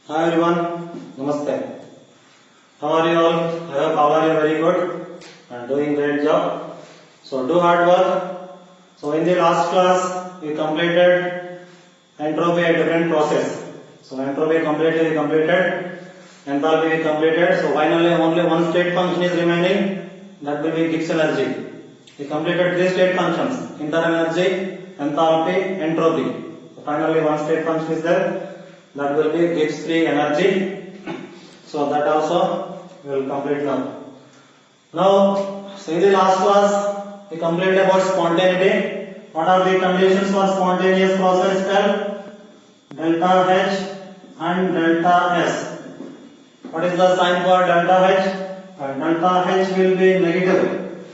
Hi everyone, Namaste. How are you all? I hope all are you very good and doing great job. So do hard work. So in the last class we completed entropy at different process. So entropy completed, we completed. Enthalpy we completed. So finally only one state function is remaining. That will be Gibbs energy. We completed three state functions: internal energy, enthalpy, entropy. So finally one state function is there. That will be Gibbs free energy. So that also we will complete now. Now, so in the last class we completed about spontaneity. What are the conditions for spontaneous process? Delta H and delta S. What is the sign for delta H? Delta H will be negative,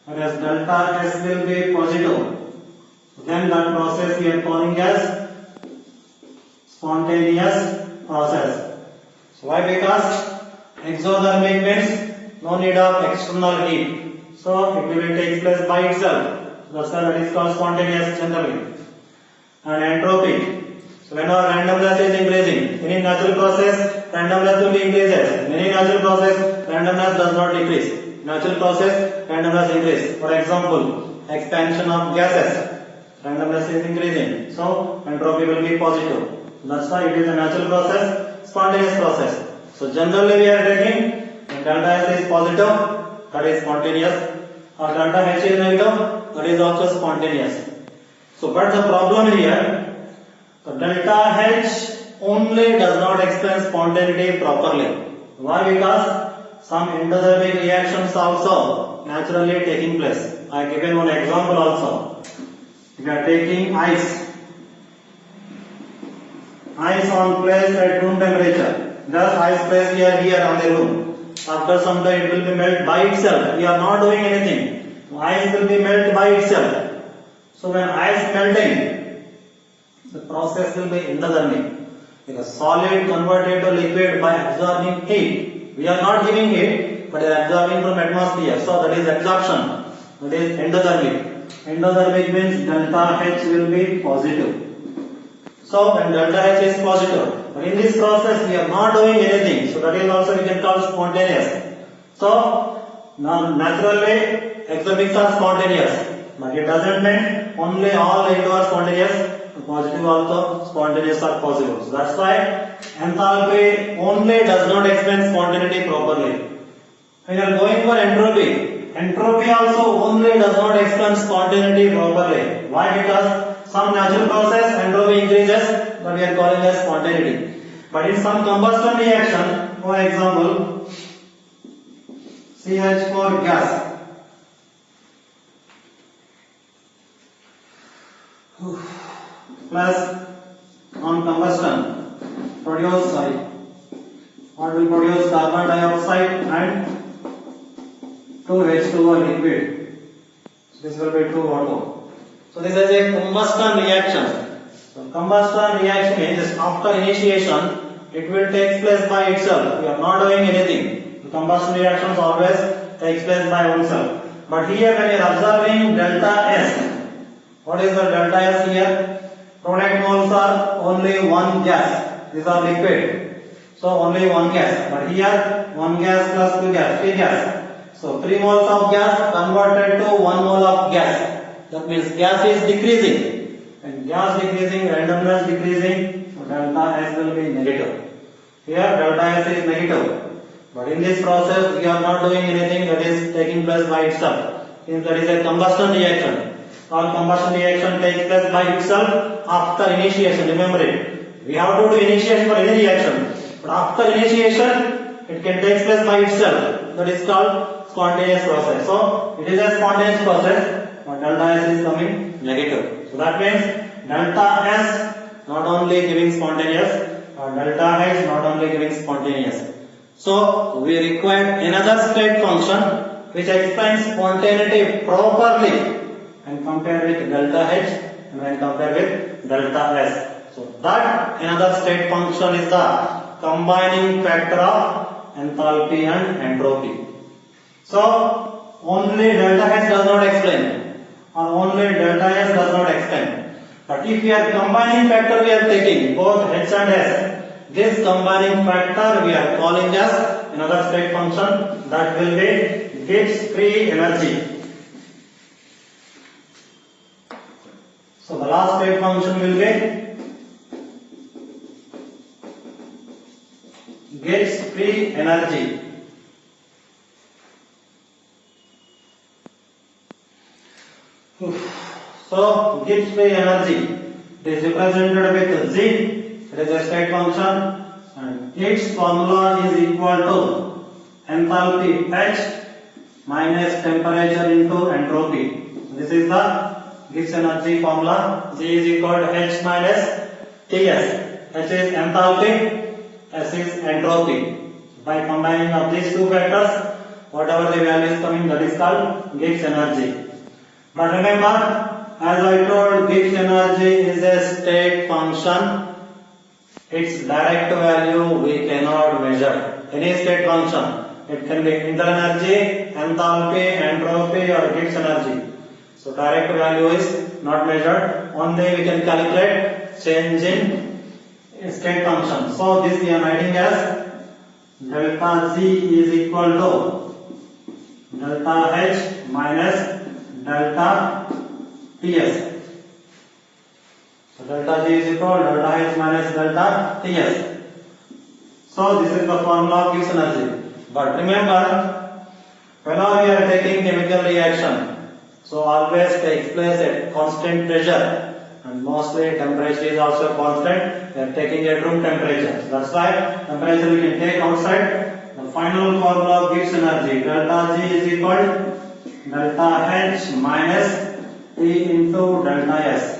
whereas delta S will be positive. Then that process we are calling as spontaneous process. So why? Because exothermic means no need of external heat. So it will take place by itself. That's why that is called spontaneous generally. And entropy. So when our randomness is increasing, in natural process randomness will be increases. In any natural process randomness does not decrease. Natural process randomness increase. For example, expansion of gases, randomness is increasing. So entropy will be positive. That's why it is a natural process, spontaneous process. So generally we are taking when delta S is positive, that is spontaneous, or delta H is negative, that is also spontaneous. So but the problem here, the delta H only does not explain spontaneity properly. Why? Because some endothermic reactions also naturally taking place. I have given one example also. If you are taking ice on place at room temperature, just ice placed here on the room. After some time it will be melt by itself. We are not doing anything. Ice will be melt by itself. So when ice melting, the process will be endothermic. Because solid converted to liquid by absorbing heat. We are not giving heat, but are absorbing from atmosphere. So that is absorption. That is endothermic. Endothermic means delta H will be positive. So when delta H is positive, but in this process we are not doing anything. So that is also we can call spontaneous. So now naturally exothermics are spontaneous, but it doesn't mean only all into are spontaneous. Positive also spontaneous are possible. So that's why enthalpy only does not explain spontaneity properly. When you are going for entropy, entropy also only does not explain spontaneity properly. Why? Because some natural process entropy increases, but we are calling as spontaneity. But in some combustion reaction, for example, CH4 gas. Plus on combustion produce what will produce carbon dioxide and 2H2O liquid. So this will be 2O2. So this is a combustion reaction. So combustion reaction means after initiation it will take place by itself. We are not doing anything. The combustion reactions always takes place by oneself. But here when you are observing delta S, what is the delta S here? Product moles are only one gas. These are liquid. So only one gas. But here one gas plus two gas, three gas. So 3 moles of gas converted to 1 mole of gas. That means gas is decreasing. And gas decreasing, randomness decreasing, so delta S will be negative. Here delta S is negative. But in this process we are not doing anything, that is taking place by itself. Since that is a combustion reaction. All combustion reaction takes place by itself after initiation. Remember it. We have to do initiation for any reaction. But after initiation, it can take place by itself. That is called spontaneous process. So it is a spontaneous process, but delta S is coming negative. So that means delta S not only giving spontaneous, but delta H not only giving spontaneous. So we require another state function which explains spontaneity properly and compare with delta H and when compare with delta S. So that another state function is the combining factor of enthalpy and entropy. So only delta H does not explain, or only delta S does not explain. But if we are combining factor we are taking both H and S, This combining factor we are calling as another state function, that will be Gibbs free energy. So the last state function will be Gibbs free energy. So Gibbs free energy is represented with Z. It is a state function and its formula is equal to enthalpy H minus temperature into entropy. This is the Gibbs energy formula. G is equal to H minus Ts. H is enthalpy, S is entropy. By combining of these two factors, whatever the value is coming, that is called Gibbs energy. But remember, as I told, Gibbs energy is a state function. Its direct value we cannot measure. Any state function, it can be internal energy, enthalpy, entropy, or Gibbs energy. So direct value is not measured. Only we can calculate change in state function. So this we are writing as delta Z is equal to delta H minus delta Ts. So delta G is equal to delta H minus delta Ts. So this is the formula of Gibbs energy. But remember, whenever we are taking chemical reaction, so always takes place at constant pressure, and mostly temperature is also constant. We are taking at room temperature. That's why temperature we can take outside. The final formula of Gibbs energy, delta G is equal to delta H minus T into delta S.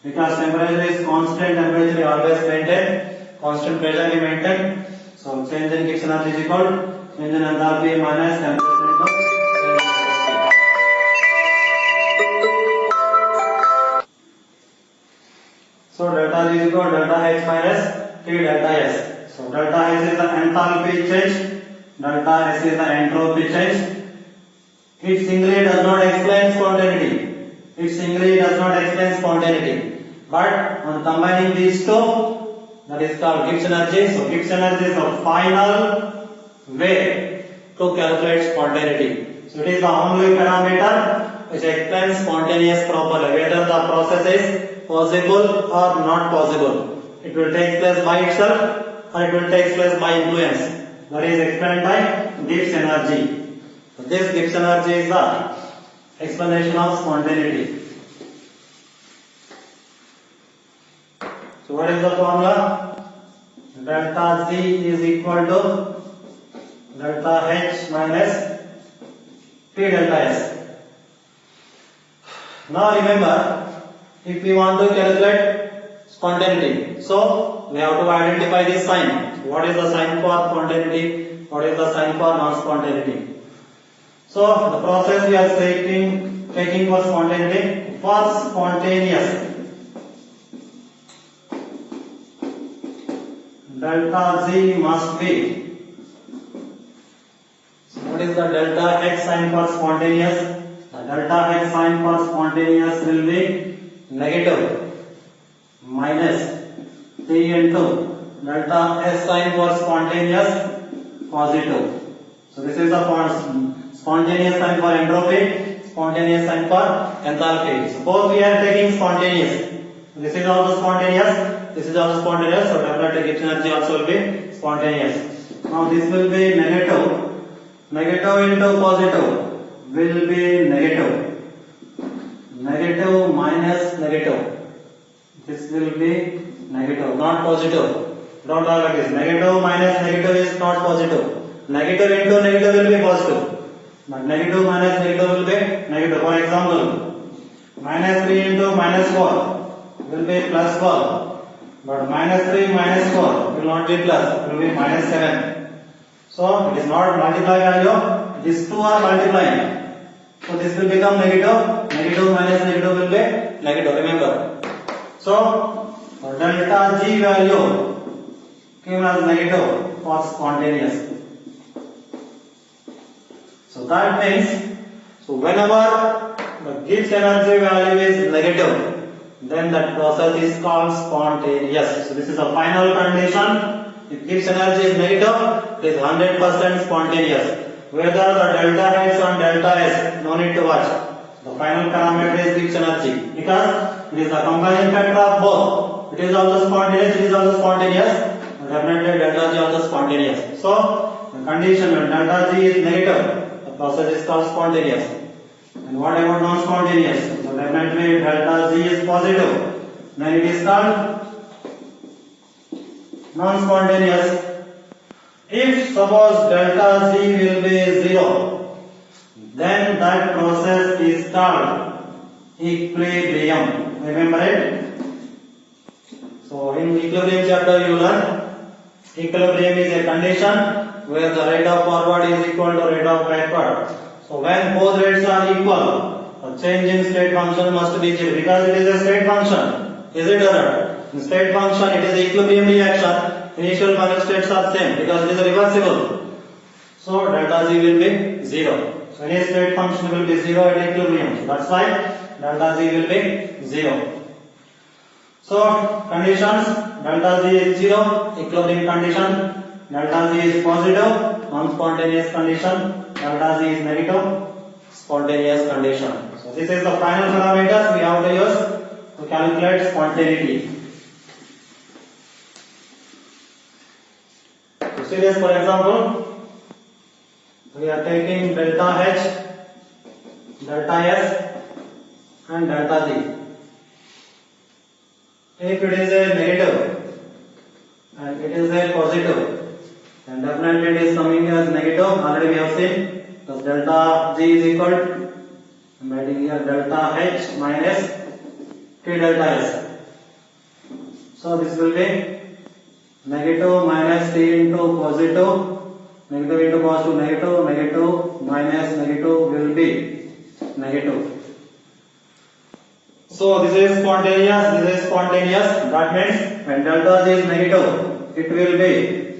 Because temperature is constant, temperature we always maintain, constant pressure we maintain. So change in Gibbs energy is equal to change in enthalpy minus temperature into enthalpy. So delta G is equal to delta H minus T delta S. So delta S is the enthalpy change, delta S is the entropy change. It singly does not explain spontaneity. It singly does not explain spontaneity. But on combining these two, that is called Gibbs energy. So Gibbs energy is the final way to calculate spontaneity. So it is the only parameter which explains spontaneous properly, whether the process is possible or not possible. It will take place by itself or it will take place by influence. That is explained by Gibbs energy. So this Gibbs energy is the explanation of spontaneity. So what is the formula? Delta Z is equal to delta H minus T delta S. Now remember, if we want to calculate spontaneity, so we have to identify this sign. What is the sign for spontaneity? What is the sign for non-spontaneity? So the process we are taking for spontaneity, for spontaneous, delta Z must be. So what is the delta X sign for spontaneous? The delta X sign for spontaneous will be negative minus T into delta S sign for spontaneous positive. So this is the spontaneous sign for entropy, spontaneous sign for enthalpy. Suppose we are taking spontaneous. This is also spontaneous. This is also spontaneous. So definitely Gibbs energy also will be spontaneous. Now this will be negative. Negative into positive will be negative. Negative minus negative. This will be negative, not positive. Don't talk like this. Negative minus negative is not positive. Negative into negative will be positive. But negative minus negative will be negative. For example, minus 3 into minus 4 will be plus 4. But minus 3 minus 4 will not be plus, it will be minus 7. So it is not multiply value, these two are multiplying. So this will become negative, negative minus negative will be negative, remember. So delta G value came as negative for spontaneous. So that means, so whenever the Gibbs energy value is negative, then that process is called spontaneous. So this is the final condition. If Gibbs energy is negative, it is 100% spontaneous. Whether the delta H and delta S, no need to watch. The final parameter is Gibbs energy because it is the combination factor of both. It is also spontaneous, it is also spontaneous. Definitely delta G also spontaneous. So the condition when delta G is negative, the process is called spontaneous. And what about non-spontaneous? So definitely delta G is positive, then it is called non-spontaneous. If suppose delta G will be 0, then that process is called equilibrium. Remember it? So in equilibrium chapter you learn equilibrium is a condition where the rate of forward is equal to rate of backward. So when both rates are equal, the change in state function must be zero because it is a state function. Is it or not? In state function it is a equilibrium reaction. Initial final states are same because it is reversible. So delta G will be 0. So any state function will be 0 at equilibrium. That's why delta G will be 0. So conditions, delta G is 0, equilibrium condition, delta G is positive, non-spontaneous condition, delta G is negative, spontaneous condition. So this is the final parameters we have to use to calculate spontaneity. To see this, for example, we are taking delta H, delta S and delta G. If it is a negative and it is a positive, then definitely it is coming as negative. Already we have seen because delta G is equal to, I am writing here delta H minus T delta S. So this will be negative minus T into positive, negative into positive, negative, negative minus negative will be negative. So this is spontaneous, this is spontaneous. That means when delta G is negative, it will be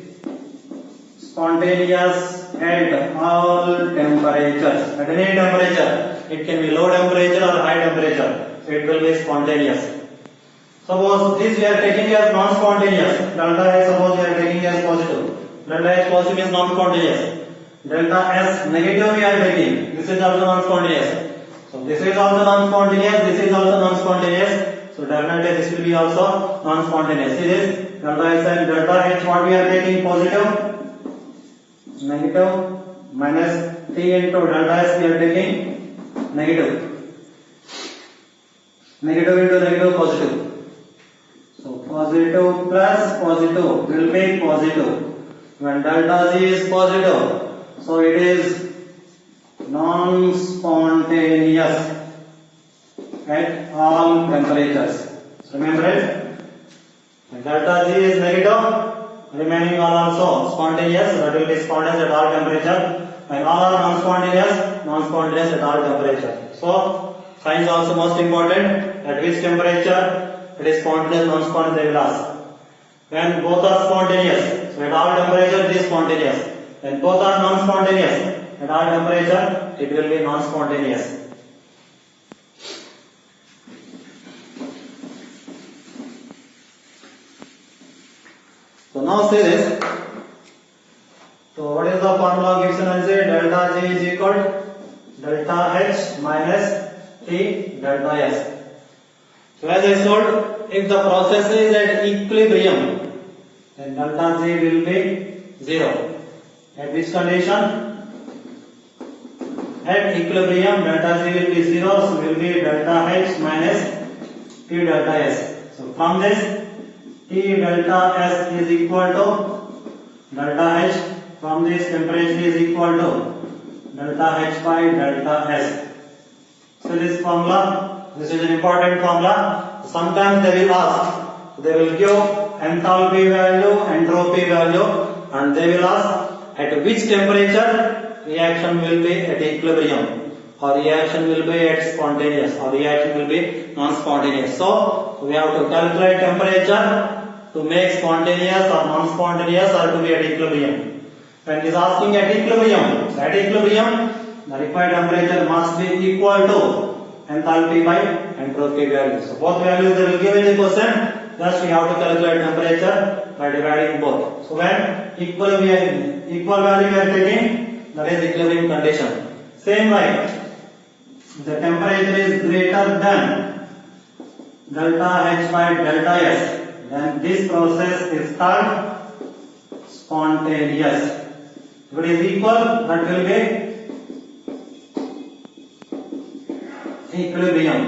spontaneous at all temperatures. At any temperature, it can be low temperature or high temperature. So it will be spontaneous. Suppose this we are taking as non-spontaneous. Delta H suppose we are taking as positive. Delta H positive is non-spontaneous. Delta S negative we are taking. This is also non-spontaneous. So this is also non-spontaneous, this is also non-spontaneous. So definitely this will be also non-spontaneous. See this delta S and delta H, what we are taking positive, negative minus T into delta S we are taking negative. Negative into negative positive. So positive plus positive will be positive. When delta G is positive, so it is non-spontaneous at all temperatures. So remember it. When delta G is negative, remaining all also spontaneous. So that will be spontaneous at all temperature. When all are non-spontaneous, non-spontaneous at all temperature. So signs also most important. At which temperature it is spontaneous, non-spontaneous they will ask. When both are spontaneous, so at all temperature it is spontaneous. When both are non-spontaneous, at all temperature it will be non-spontaneous. So now see this. So what is the formula of Gibbs energy? Delta G is equal to delta H minus T delta S. So as I told, if the process is at equilibrium, then delta G will be 0. At which condition? At equilibrium, delta G will be 0, so will be delta H minus T delta S. So from this, T delta S is equal to delta H. From this, temperature is equal to delta H by delta S. So this formula, this is an important formula. Sometimes they will ask, they will give enthalpy value, entropy value, and they will ask at which temperature reaction will be at equilibrium, or reaction will be at spontaneous, or reaction will be non-spontaneous. So we have to calculate temperature to make spontaneous or non-spontaneous or to be at equilibrium. When it is asking at equilibrium, so at equilibrium the required temperature must be equal to enthalpy by entropy value. So both values they will give in the question. Just we have to calculate temperature by dividing both. So when equal value we are taking, that is equilibrium condition. Same way, the temperature is greater than delta H by delta S, then this process is called spontaneous. If it is equal, that will be equilibrium.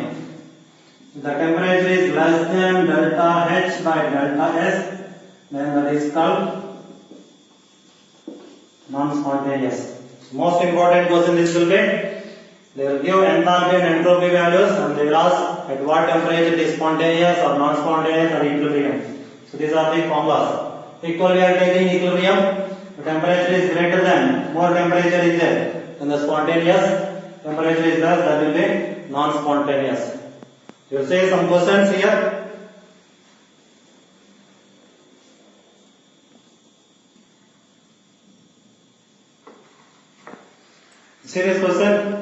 If the temperature is less than delta H by delta S, then that is called non-spontaneous. Most important question this will be, they will give enthalpy and entropy values and they will ask at what temperature it is spontaneous or non-spontaneous or equilibrium. So these are the formulas. Equal we are taking equilibrium. The temperature is greater than, more temperature is there, then the spontaneous. Temperature is less, that will be non-spontaneous. You will say some questions here. Serious question.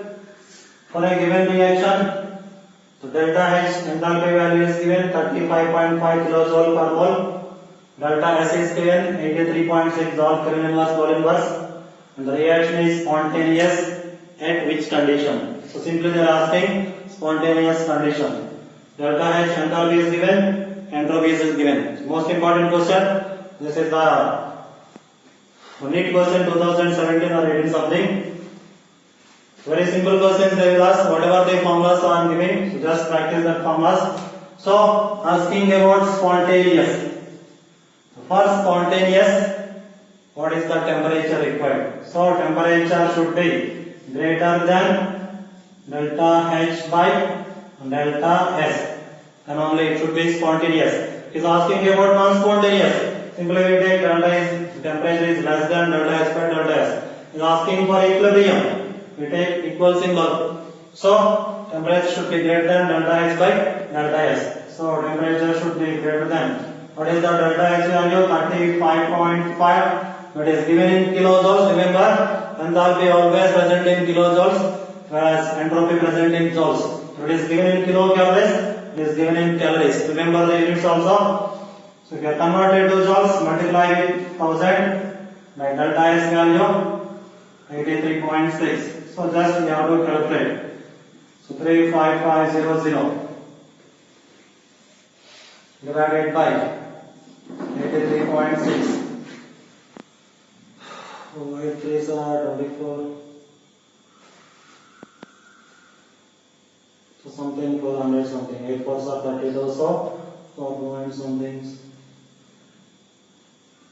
For a given reaction, so delta H enthalpy value is given 35.5 kilojoule per mole. Delta S is given 83.6 joule per inverse mole inverse. And the reaction is spontaneous at which condition? So simply they are asking spontaneous condition. Delta H enthalpy is given, entropy is given. So most important question. This is the NEET question 2017 or 18 something. Very simple questions they will ask. Whatever the formulas I am giving, so just practice that formulas. So asking about spontaneous. For spontaneous, what is the temperature required? So temperature should be greater than delta H by delta S, and only it should be spontaneous. He is asking about non-spontaneous. Simply we take delta is, temperature is less than delta S by delta S. He is asking for equilibrium. We take equal symbol. So temperature should be greater than delta H by delta S. So temperature should be greater than, what is the delta H value? 35.5. That is given in kilojoules. Remember, enthalpy always present in kilojoules, whereas entropy present in joules. It is given in kilocalories. It is given in calories. Remember the units also. So if you convert it to joules, multiply with 1000 by delta S value 83.6. So just we have to calculate. So 35500 divided by 83.6. Oh, 8 3s are 24. So something 400 something. 8 4s are 32. So 4 point something.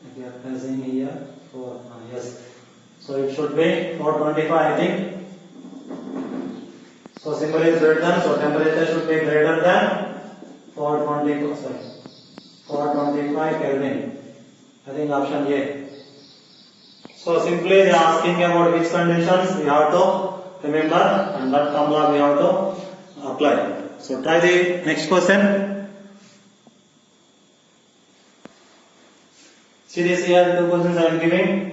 If you are pressing here, 4. Yes. So it should be 425, I think. So symbol is greater than, so temperature should be greater than 425 Kelvin. I think option A. So simply they are asking about which conditions we have to remember, and that formula we have to apply. So try the next question. See this here, 2 questions I am giving.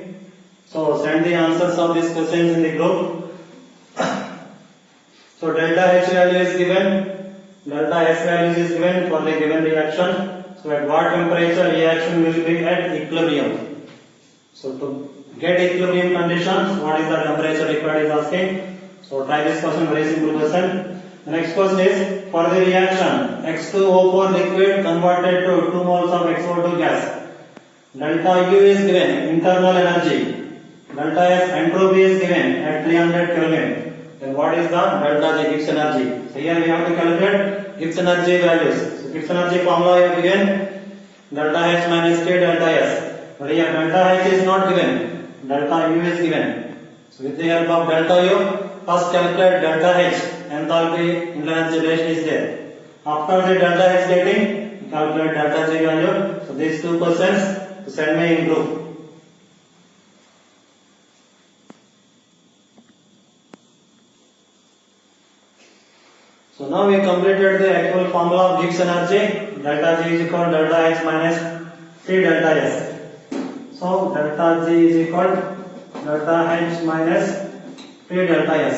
So send the answers of these questions in the group. So delta H value is given, delta S value is given for the given reaction. So at what temperature reaction will be at equilibrium? So to get equilibrium conditions, what is the temperature required is asking. So try this question, very simple question. The next question is, for the reaction X2O4 liquid converted to 2 moles of XO2 gas, delta U is given, internal energy. Delta S entropy is given at 300 Kelvin. Then what is the delta G, Gibbs energy? So here we have to calculate Gibbs energy values. So Gibbs energy formula is given, delta H minus K delta S. But here delta H is not given, delta U is given. So with the help of delta U, first calculate delta H, enthalpy energy relation is there. After the delta H getting, calculate delta G value. So these 2 questions to send me in group. So now we completed the actual formula of Gibbs energy. Delta G is equal to delta H minus T delta S. So delta G is equal to delta H minus T delta S.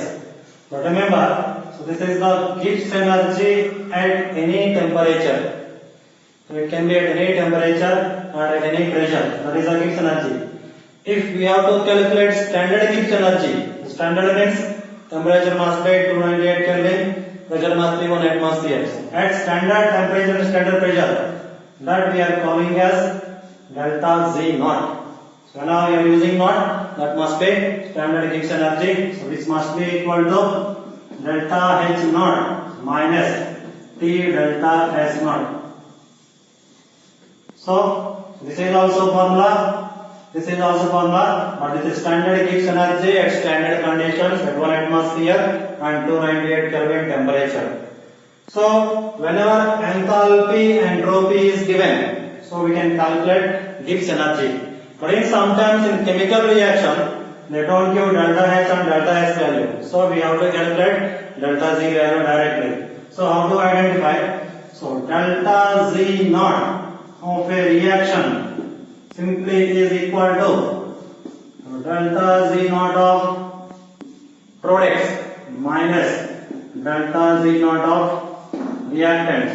But remember, so this is the Gibbs energy at any temperature. So it can be at any temperature or at any pressure. That is the Gibbs energy. If we have to calculate standard Gibbs energy, standard means temperature must be 298 Kelvin, pressure must be 1 atmosphere. At standard temperature and standard pressure, that we are calling as delta Z naught. So now we are using naught, that must be standard Gibbs energy. So which must be equal to delta H naught minus T delta S naught. So this is also formula. This is also formula, but this is standard Gibbs energy at standard conditions at 1 atmosphere and 298 Kelvin temperature. So whenever enthalpy entropy is given, so we can calculate Gibbs energy. But in sometimes in chemical reaction, they don't give delta H and delta S value. So we have to calculate delta Z value directly. So how to identify? So delta Z naught of a reaction simply is equal to delta Z naught of products minus delta Z naught of reactants.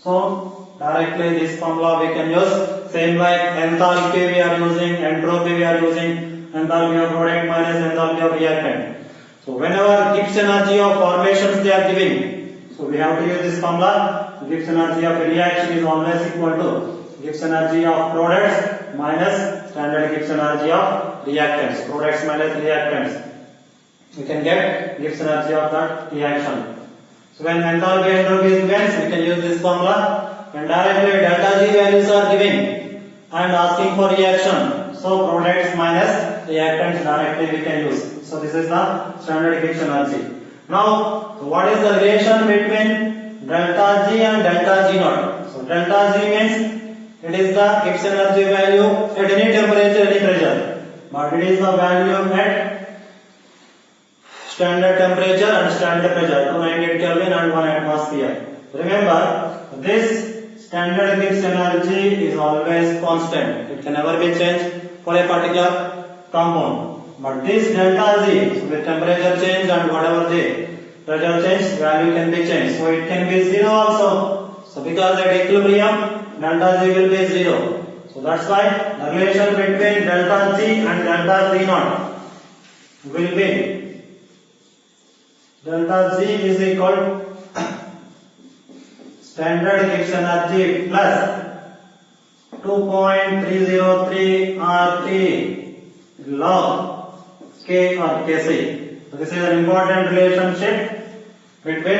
So directly this formula we can use. Same like enthalpy we are using, entropy we are using, enthalpy of product minus enthalpy of reactant. So whenever Gibbs energy of formations they are giving, so we have to use this formula. Gibbs energy of a reaction is always equal to Gibbs energy of products minus standard Gibbs energy of reactants. Products minus reactants. We can get Gibbs energy of that reaction. So when enthalpy entropy is given, we can use this formula. When directly delta G values are given and asking for reaction, so products minus reactants directly we can use. So this is the standard Gibbs energy. Now what is the relation between delta G and delta G naught? So delta G means it is the Gibbs energy value at any temperature, any pressure, but it is the value at standard temperature and standard pressure 298 Kelvin and 1 atmosphere. Remember, this standard Gibbs energy is always constant. It can never be changed for a particular compound. But this delta Z, so with temperature change and whatever the pressure change, value can be changed. So it can be 0 also. So because at equilibrium, delta Z will be 0. So that's why the relation between delta G and delta Z naught will be delta Z is equal standard Gibbs energy plus 2.303 RT log K or Kc. So this is an important relationship between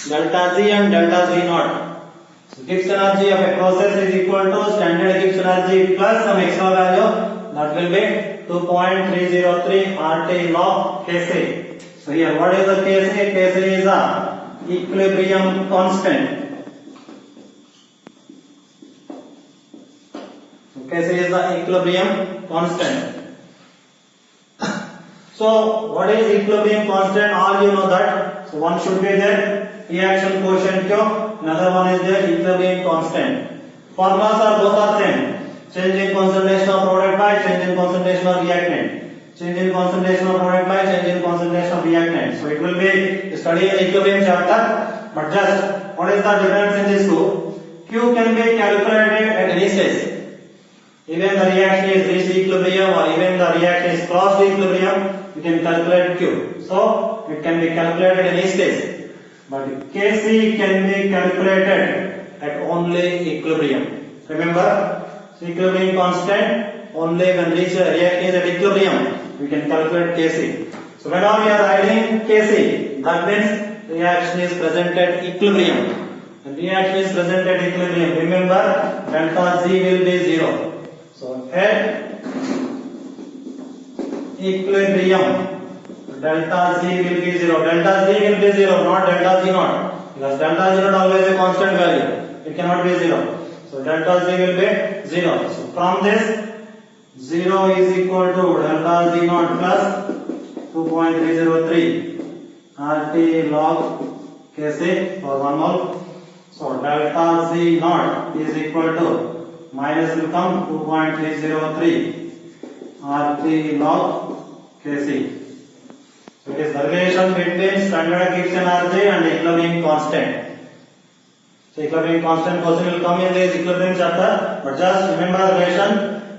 delta Z and delta Z naught. So Gibbs energy of a process is equal to standard Gibbs energy plus some extra value, that will be 2.303 RT log Kc. So here what is the Kc? Kc is a equilibrium constant. Kc is the equilibrium constant. So what is equilibrium constant? All you know that. So one should be there reaction quotient Q, another one is there equilibrium constant. Formulas are both are same. Change in concentration of product by change in concentration of reactant. Change in concentration of product by change in concentration of reactant. So it will be study in equilibrium chapter. But just what is the difference in these two? Q can be calculated at any stage. Even the reaction is reached equilibrium or even the reaction is crossed equilibrium, you can calculate Q. So it can be calculated in any stage. But Kc can be calculated at only equilibrium. Remember, equilibrium constant only when reaction is at equilibrium, we can calculate Kc. So whenever we are writing Kc, that means reaction is present at equilibrium. When reaction is present at equilibrium, remember delta Z will be 0. So at equilibrium, delta Z will be 0. Delta Z will be 0, not delta Z naught. Because delta Z naught always a constant value. It cannot be 0. So delta Z will be 0. So from this, 0 is equal to delta Z naught plus 2.303 RT log Kc for 1 mole. So delta Z naught is equal to minus will come 2.303 RT log Kc. It is the relation between standard Gibbs energy and equilibrium constant. So equilibrium constant question will come in this equilibrium chapter, but just remember the relation.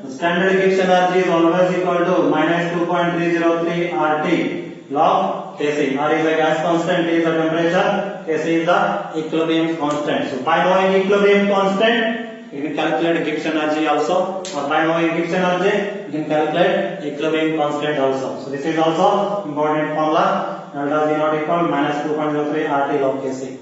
The standard Gibbs energy is always equal to minus 2.303 RT log Kc. R is the gas constant, T is the temperature, Kc is the equilibrium constant. So by knowing equilibrium constant, you can calculate Gibbs energy also, or by knowing Gibbs energy, you can calculate equilibrium constant also. So this is also important formula. Delta Z naught equal minus 2.03 RT log Kc.